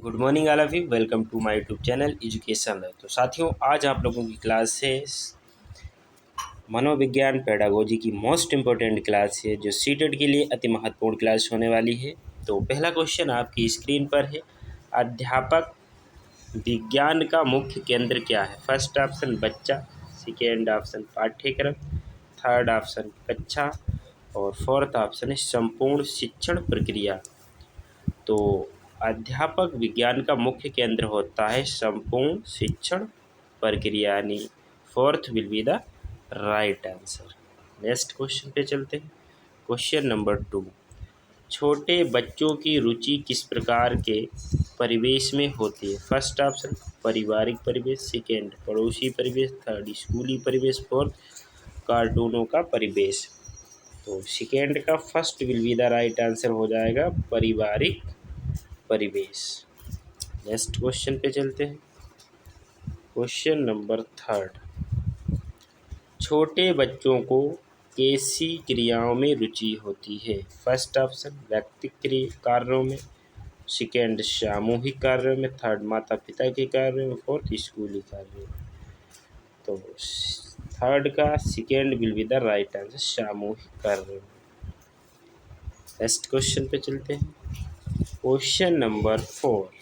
Good morning all of you. Welcome to my YouTube channel education है। तो साथियों, आज आप लोगों की क्लास है मनोविज्ञान पेडागोजी की मोस्ट इम्पोर्टेंट क्लास है, जो सीटेट के लिए अति महत्वपूर्ण क्लास होने वाली है। तो पहला क्वेश्चन आपकी स्क्रीन पर है, अध्यापक विज्ञान का मुख्य केंद्र क्या है? फर्स्ट ऑप्शन बच्चा, सेकेंड ऑप्शन पाठ्यक्रम, थर्ड ऑप्शन कक्षा और फोर्थ ऑप्शन है संपूर्ण शिक्षण प्रक्रिया। तो अध्यापक विज्ञान का मुख्य केंद्र होता है संपूर्ण शिक्षण प्रक्रिया, यानी fourth will be the right answer. Next question पे चलते हैं। क्वेश्चन नंबर 2, छोटे बच्चों की रुचि किस प्रकार के परिवेश में होती है? फर्स्ट ऑप्शन पारिवारिक परिवेश, सेकेंड पड़ोसी परिवेश, थर्ड स्कूली परिवेश, फोर्थ कार्टूनों का परिवेश। तो सेकेंड का first will be the right answer हो जाएगा, पारिवारिक परिवेश। नेक्स्ट क्वेश्चन पे चलते हैं। क्वेश्चन नंबर 3, छोटे बच्चों को कैसी क्रियाओं में रुचि होती है? फर्स्ट ऑप्शन व्यक्तिगत कार्यों में, सेकेंड सामूहिक कार्यों में, थर्ड माता पिता के कार्यों में, फोर्थ स्कूली कार्यों में। तो थर्ड का second will be the right answer, सामूहिक कार्यों में। नेक्स्ट क्वेश्चन पे चलते हैं। क्वेश्चन नंबर 4,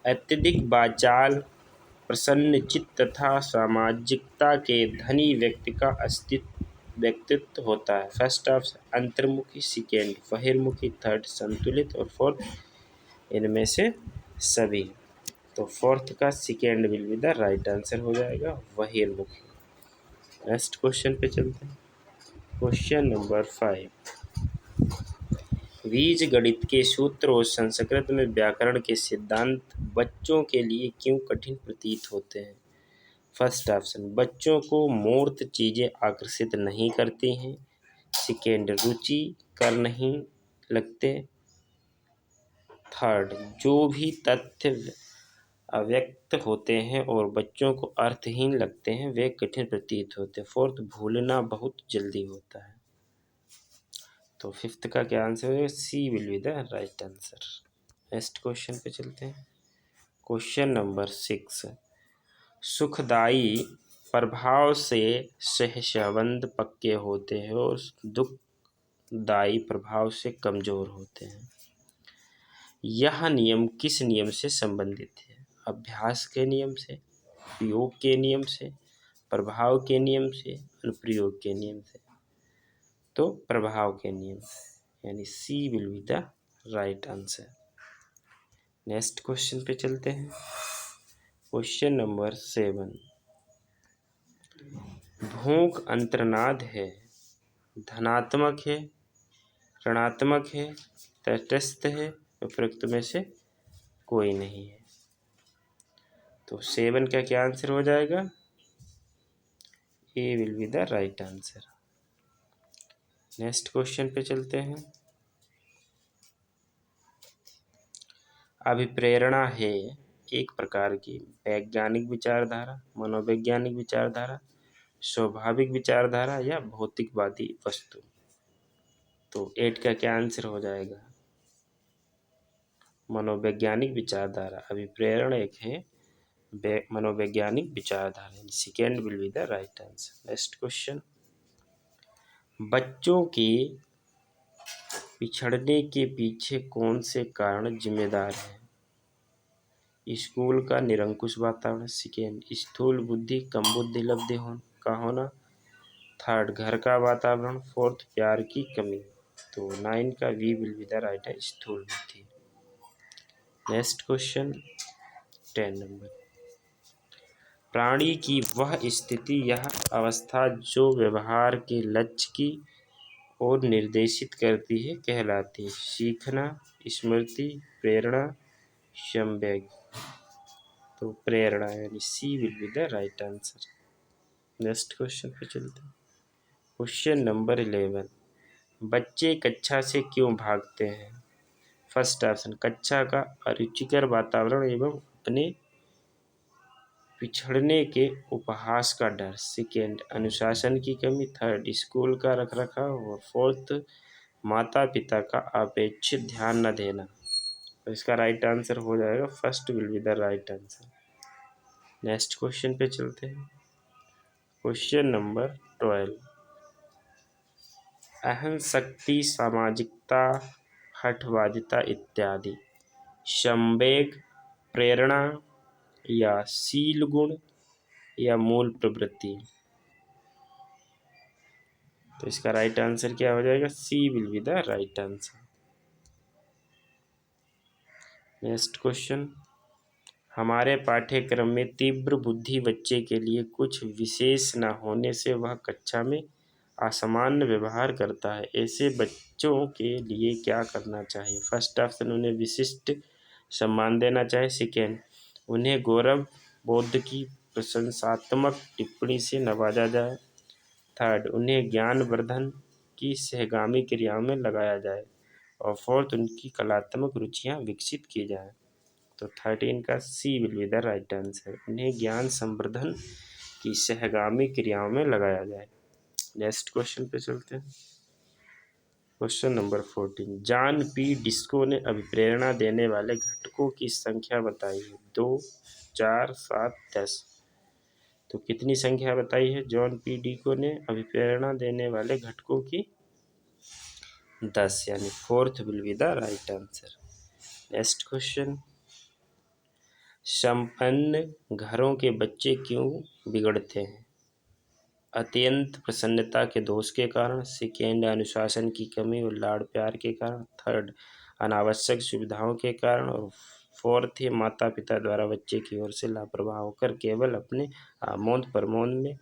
अत्यधिक वाचाल, प्रसन्नचित्त तथा सामाजिकता के धनी व्यक्ति का व्यक्तित्व होता है। फर्स्ट ऑप्शन अंतर्मुखी, सेकेंड बहिर्मुखी, थर्ड संतुलित और फोर्थ इनमें से सभी। तो फोर्थ का second will be the right answer हो जाएगा, बहिर्मुखी। नेक्स्ट क्वेश्चन पे चलते हैं। क्वेश्चन नंबर 5, बीजगणित के सूत्र और संस्कृत में व्याकरण के सिद्धांत बच्चों के लिए क्यों कठिन प्रतीत होते हैं? फर्स्ट ऑप्शन बच्चों को मूर्त चीज़ें आकर्षित नहीं करती हैं, सेकेंड रुचि कर नहीं लगते, थर्ड जो भी तथ्य अव्यक्त होते हैं और बच्चों को अर्थहीन लगते हैं वे कठिन प्रतीत होते हैं, फोर्थ भूलना बहुत जल्दी होता है। तो फिफ्थ का क्या आंसर है? C will be the right answer. Next question पे चलते हैं। क्वेश्चन नंबर 6, सुखदायी प्रभाव से सहसंबंध पक्के होते हैं और दुखदायी प्रभाव से कमजोर होते हैं। यह नियम किस नियम से संबंधित है? अभ्यास के नियम से, उपयोग के नियम से, प्रभाव के नियम से, अनुप्रयोग के नियम से। तो प्रभाव के नियम, यानी C will be the right answer. Next question पे चलते हैं। क्वेश्चन नंबर 7, भूख अंतर्नाद है, धनात्मक है, ऋणात्मक है, तटस्थ है, उपरोक्त में से कोई नहीं है। तो 7 का क्या आंसर हो जाएगा? A will be the right answer. Next question पे चलते हैं। अभिप्रेरणा है एक प्रकार की वैज्ञानिक विचारधारा, मनोवैज्ञानिक विचारधारा, स्वाभाविक विचारधारा या भौतिकवादी वस्तु। तो 8 का क्या आंसर हो जाएगा? मनोवैज्ञानिक विचारधारा। अभिप्रेरण एक है मनोवैज्ञानिक विचारधारा, second will be the right answer. Next question, बच्चों के पिछड़ने के पीछे कौन से कारण जिम्मेदार हैं? स्कूल का निरंकुश वातावरण, सेकेंड स्थूल बुद्धि कम बुद्धिलब्धि का होना, थर्ड घर का वातावरण, फोर्थ प्यार की कमी। तो 9 का we will be the right है, स्थूल बुद्धि। नेक्स्ट क्वेश्चन 10 नंबर, प्राणी की वह स्थिति या अवस्था जो व्यवहार के लक्ष्य की ओर निर्देशित करती है कहलाती है? सीखना, स्मृति, प्रेरणा, संवेग। तो प्रेरणा, यानी C will be the right answer. Next question पे चलते हैं। क्वेश्चन नंबर 11, बच्चे कक्षा से क्यों भागते हैं? फर्स्ट ऑप्शन कक्षा का अरुचिकर वातावरण एवं अपने पिछड़ने के उपहास का डर, सेकेंड अनुशासन की कमी, थर्ड स्कूल का रखरखाव और फोर्थ माता पिता का अपेक्षित ध्यान न देना। तो इसका राइट आंसर हो जाएगा first will be the right answer. Next question पे चलते हैं। Question number 12। अहम शक्ति, सामाजिकता, हठवादिता इत्यादि संवेग, प्रेरणा या शील गुण या मूल प्रवृत्ति। तो इसका राइट आंसर क्या हो जाएगा? C will be the right answer. Next question. हमारे पाठ्यक्रम में तीव्र बुद्धि बच्चे के लिए कुछ विशेष न होने से वह कक्षा में असामान्य व्यवहार करता है। ऐसे बच्चों के लिए क्या करना चाहिए? फर्स्ट ऑप्शन, उन्हें विशिष्ट सम्मान देना चाहिए। सेकेंड, उन्हें गौरव बोध की प्रशंसात्मक टिप्पणी से नवाजा जाए। थर्ड, उन्हें ज्ञानवर्धन की सहगामी क्रियाओं में लगाया जाए। और फोर्थ, उनकी कलात्मक रुचियां विकसित की जाए। तो 13 का C will be the right answer. उन्हें ज्ञान संवर्धन की सहगामी क्रियाओं में लगाया जाए। नेक्स्ट क्वेश्चन पे चलते हैं। Question number 14। John P disco ने अभिप्रेरणा देने वाले घटकों की संख्या बताई है। 2, 4, 7, 10। तो कितनी संख्या बताई है जॉन पी डिस्को ने अभिप्रेरणा देने वाले घटकों की? 10, यानी fourth will be the right answer. Next question. संपन्न घरों के बच्चे क्यों बिगड़ते हैं? अत्यंत प्रसन्नता के दोष के कारण। सेकेंड, अनुशासन की कमी और लाड़ प्यार के कारण। थर्ड, अनावश्यक सुविधाओं के कारण। और फोर्थ है, माता पिता द्वारा बच्चे की ओर से लापरवाह होकर केवल अपने आमोद प्रमोद में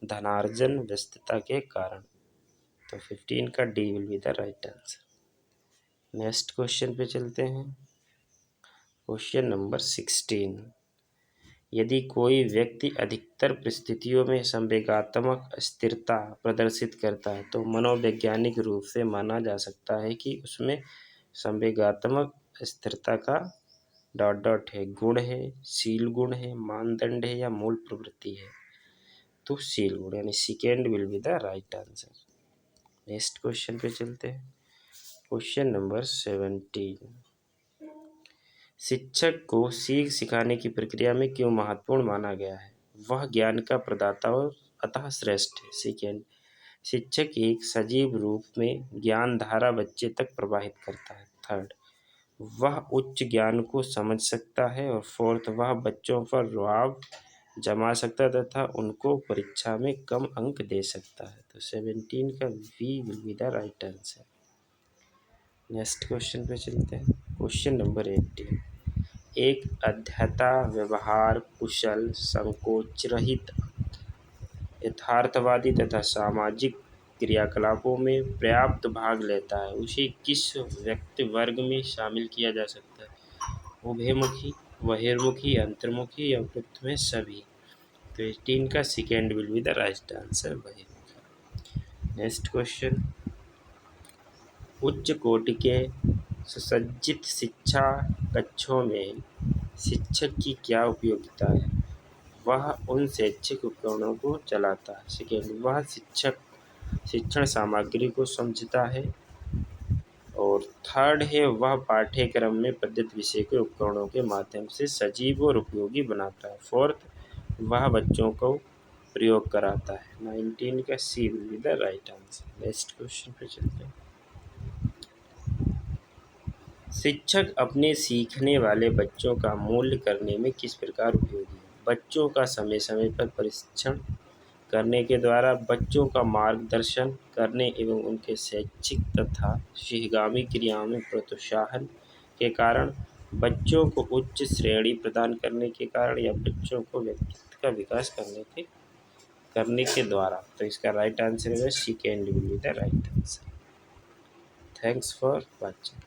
धनार्जन व्यस्तता के कारण। तो 15 का D will be the right answer. Next question पे चलते हैं। Question number 16। यदि कोई व्यक्ति अधिकतर परिस्थितियों में संवेगात्मक अस्थिरता प्रदर्शित करता है तो मनोवैज्ञानिक रूप से माना जा सकता है कि उसमें संवेगात्मक अस्थिरता का डॉट डॉट है, गुण है, शील गुण है, मानदंड है या मूल प्रवृत्ति है। तो शील गुण, यानी second will be the right answer. Next question पे चलते हैं। Question number 17। शिक्षक को सीख सिखाने की प्रक्रिया में क्यों महत्वपूर्ण माना गया है? वह ज्ञान का प्रदाता और अतः श्रेष्ठ है। सेकेंड, शिक्षक एक सजीव रूप में ज्ञान धारा बच्चे तक प्रवाहित करता है। थर्ड, वह उच्च ज्ञान को समझ सकता है। और फोर्थ, वह बच्चों पर प्रभाव जमा सकता तथा उनको परीक्षा में कम अंक दे सकता है। तो 17 का we will be the right answer. Next question पे चलते हैं। Question number 18। एक अध्येता व्यवहार कुशल, संकोच रहित, यथार्थवादी तथा सामाजिक क्रियाकलापों में पर्याप्त भाग लेता है, उसे किस व्यक्ति वर्ग में शामिल किया जा सकता है? उभयमुखी, बहिर्मुखी, अंतर्मुखी या उपयुक्त में सभी। तो 18 का second will be the right answer, बहिर्मुखी। Next question. उच्च कोटि के सुसज्जित शिक्षा कक्षों में शिक्षक की क्या उपयोगिता है? वह उन शैक्षिक उपकरणों को चलाता है। सेकेंड, वह शिक्षण सामग्री को समझता है। और थर्ड है, वह पाठ्यक्रम में प्रदत्त विषय के उपकरणों के माध्यम से सजीव और उपयोगी बनाता है। फोर्थ, वह बच्चों को प्रयोग कराता है। 19 का C will be the right answer. Next question पे चलते हैं। शिक्षक अपने सीखने वाले बच्चों का मूल्य करने में किस प्रकार उपयोगी है? बच्चों का समय समय पर परीक्षण करने के द्वारा, बच्चों का मार्गदर्शन करने एवं उनके शैक्षिक तथा सहगामी क्रियाओं में प्रोत्साहन के कारण, बच्चों को उच्च श्रेणी प्रदान करने के कारण या बच्चों को व्यक्तित्व का विकास करने के द्वारा। तो इसका राइट आंसर है second will be the right answer. Thanks for watching.